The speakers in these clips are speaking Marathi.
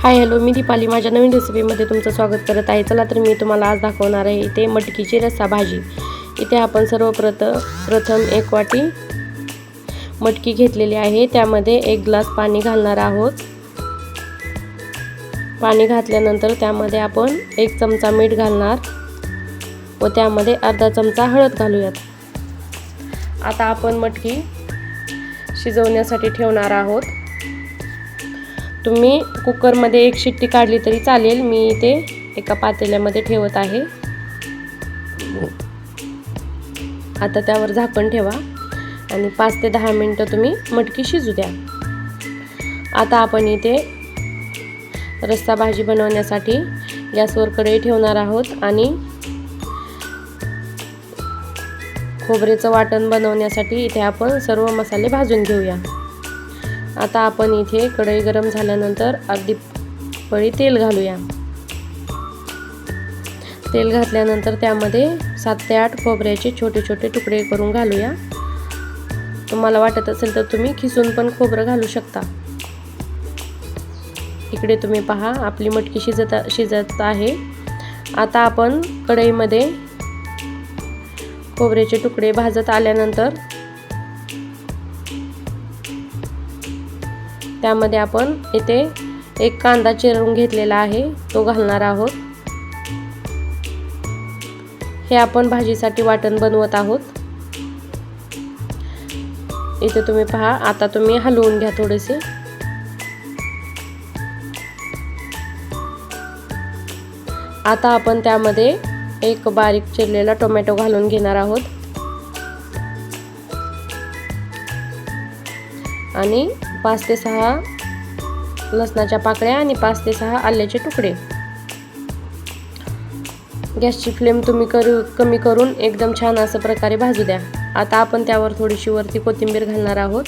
हाय हॅलो, मी दीपाली माझ्या नवीन रेसिपीमध्ये तुमचं स्वागत करत आहे। चला तर मी तुम्हाला आज दाखवणार आहे इथे मटकीची रस्सा भाजी। इथे आपण सर्वप्रथम एक वाटी मटकी घेतलेली आहे, त्यामध्ये 1 ग्लास पाणी घालणार आहोत। पाणी घातल्यानंतर त्यामध्ये आपण 1 चमचा मीठ घालणार व त्यामध्ये अर्धा चमचा हळद घालूयात। आता आपण मटकी शिजवण्यासाठी ठेवणार आहोत। तुम्ही कुकरमध्ये 1 शिट्टी काढली तरी चालेल। मी इथे एका पातेल्यामध्ये ठेवत आहे। आता त्यावर झाकण ठेवा आणि 5 ते 10 मिनिटं तुम्ही मटकी शिजू द्या। आता आपण इथे रस्सा भाजी बनवण्यासाठी गॅसवर कढई ठेवणार आहोत आणि खोबरेचं वाटण बनवण्यासाठी इथे आपण सर्व मसाले भाजून घेऊया। आता आपण इथे कढई गरम झाल्यानंतर अर्धी पळी तेल घालूया। तेल घातल्यानंतर त्यामध्ये 7 ते 8 खोबऱ्याचे छोटे छोटे तुकडे करून घालूया। तुम्हाला वाटत असेल तर तुम्ही खिसून पण खोबरं घालू शकता। इकडे तुम्ही पहा आपली मटकी शिजत आहे। आता आपण कढईमध्ये खोबऱ्याचे तुकडे भाजत आल्यानंतर त्यामध्ये आपण इथे 1 कांदा चिरून घेतलेला आहे, तो घालणार आहोत। हे आपण भाजीसाठी वाटण बनवत आहोत। इथे तुम्ही पहा, आता तुम्ही हलवून घ्या थोडेसे। आता आपण त्यामध्ये 1 बारीक चिरलेला टोमॅटो घालून घेणार आहोत आणि 5 ते 6 लसणाच्या पाकळ्या आणि 5 ते 6 आल्याचे तुकडे। गॅसची फ्लेम तुम्ही कमी करून एकदम छान असं प्रकारे भाजू द्या। आता आपण त्यावर थोडीशी वरती कोथिंबीर घालणार आहोत।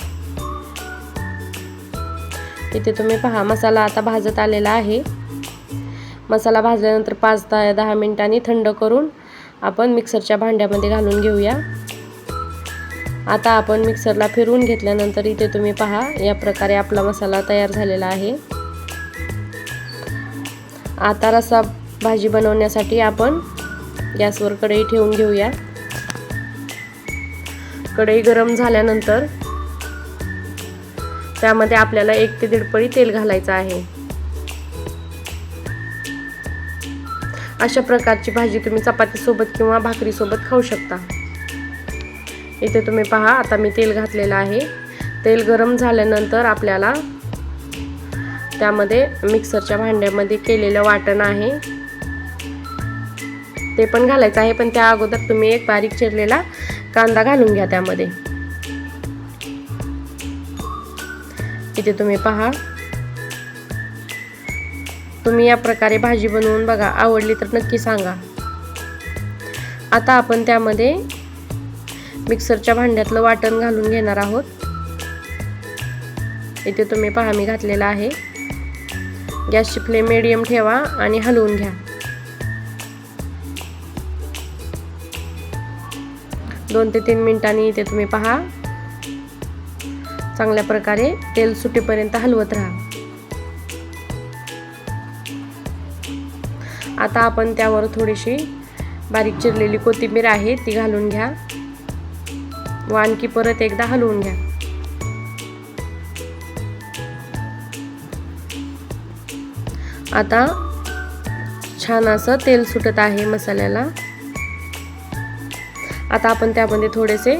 इथे तुम्ही पहा मसाला आता भाजत आलेला आहे। मसाला भाजल्यानंतर 5 ते 10 मिनिटांनी थंड करून आपण मिक्सरच्या भांड्यामध्ये घालून घेऊया। आता आपण मिक्सरला फिरवून घेतल्यानंतर इथे तुम्ही पहा या प्रकारे आपला मसाला तयार झालेला आहे। आता रस्सा भाजी बनवण्यासाठी आपण गॅसवर कढई ठेवून घेऊया। कढई गरम झाल्यानंतर त्यामध्ये आपल्याला 1 ते 1.5 पळी तेल घालायचं आहे। अशा प्रकारची भाजी तुम्ही चपाती सोबत किंवा भाकरी सोबत खाऊ शकता। इथे तुम्ही पहा आता मी तेल घातलेलं आहे। तेल गरम झाल्यानंतर आपल्याला त्यामध्ये मिक्सरच्या भांड्यामध्ये केलेलं वाटण आहे ते पण घालायचं आहे, पण त्या अगोदर तुम्ही 1 बारीक चिरलेला कांदा घालून घ्या त्यामध्ये। इथे तुम्ही पहा, तुम्ही या प्रकारे भाजी बनवून बघा, आवडली तर नक्की सांगा। आता आपण त्यामध्ये मिक्सरच्या भांड्यातलं वाटण घालून घेणार आहोत। इथे तुम्ही पहा मी घातलेलं आहे। गॅसची फ्लेम मीडियम ठेवा आणि हलवून घ्या। 2 ते 3 मिनिटांनी इथे तुम्ही पहा चांगल्या प्रकारे तेल सुटेपर्यंत हलवत राहा। आता आपण त्यावर थोडीशी बारीक चिरलेली कोथिंबीर आहे ती घालून घ्या व आणखी परत एकदा हलवून घ्या। आता छान असं तेल सुटत आहे मसाल्याला। आता आपण त्यामध्ये थोडेसे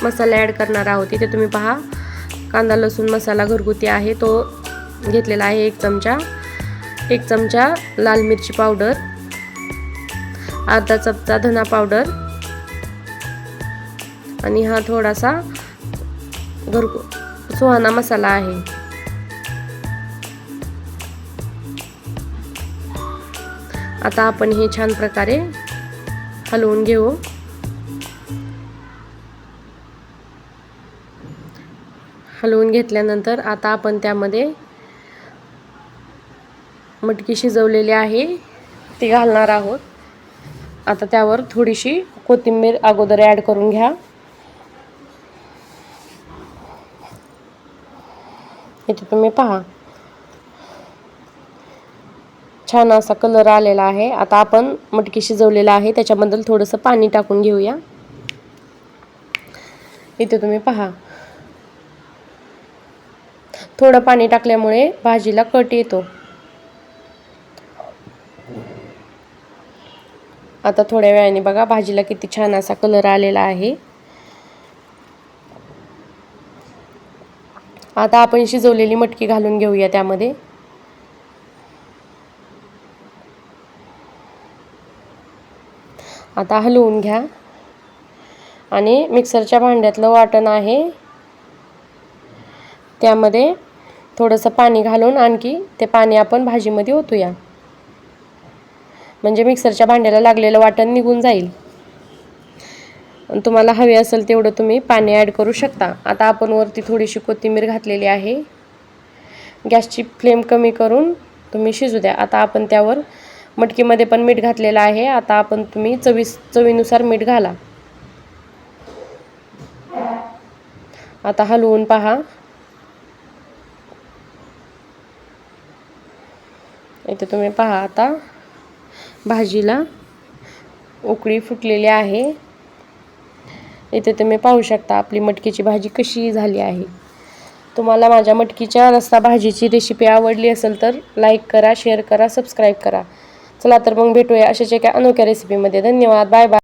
मसाले ॲड करणार आहोत। इथे तुम्ही पहा कांदा लसूण मसाला घरगुती आहे तो घेतलेला आहे 1 चमचा। 1 चमचा लाल मिरची पावडर, अर्धा चमचा धना पावडर आणि हा थोडासा सुहाना मसाला आहे। आता आपण हे छान प्रकारे हलवून घेऊ। हलवून घेतल्यानंतर आता आपण त्यामध्ये मटकी शिजवलेली आहे ती घालणार आहोत। आता त्यावर थोडीशी कोथिंबीर अगोदर ॲड करून घ्या। इथे तुम्ही पहा छान असा कलर आलेला आहे. आता आपण मटकी शिजवलेला आहे त्याच्याबद्दल थोडंसं पाणी टाकून घेऊया. इथे तुम्ही पहा, थोडं पाणी टाकल्यामुळे भाजीला कट येतो. आता थोड्या वेळाने बघा भाजीला किती छान असा कलर आलेला आहे. आता आपण शिजवलेली मटकी घालून घेऊया त्यामध्ये. आता हलवून घ्या आणि मिक्सरच्या भांड्यातलं वाटण आहे त्यामध्ये थोडंसं पाणी घालून आणखी ते पाणी आपण भाजीमध्ये ओतूया, म्हणजे मिक्सरच्या भांड्याला लागलेलं वाटण निघून जाईल. तुम्हाला हवे असेल तेवढं तुम्ही पाणी ॲड करू शकता. आता आपण वरती थोडीशी कोथिंबीर घातलेली आहे. गॅसची फ्लेम कमी करून तुम्ही शिजू द्या. आता आपण त्यावर मटकीमध्ये पण मीठ घातलेलं आहे. आता आपण तुम्ही चवीनुसार मीठ घाला. आता हलवून पहा. इथे तुम्ही पहा, आता भाजीला उकळी फुटलेली आहे. इथे तुम्ही पाहू शकता आपली मटकीची भाजी कशी झाली आहे. तुम्हाला माझ्या मटकीच्या रस्सा भाजीची रेसिपी आवडली असेल तर लाईक करा, शेअर करा, सबस्क्राईब करा. चला तर मग भेटूया अशाच एका अनोख्या रेसिपीमध्ये. धन्यवाद. Bye bye.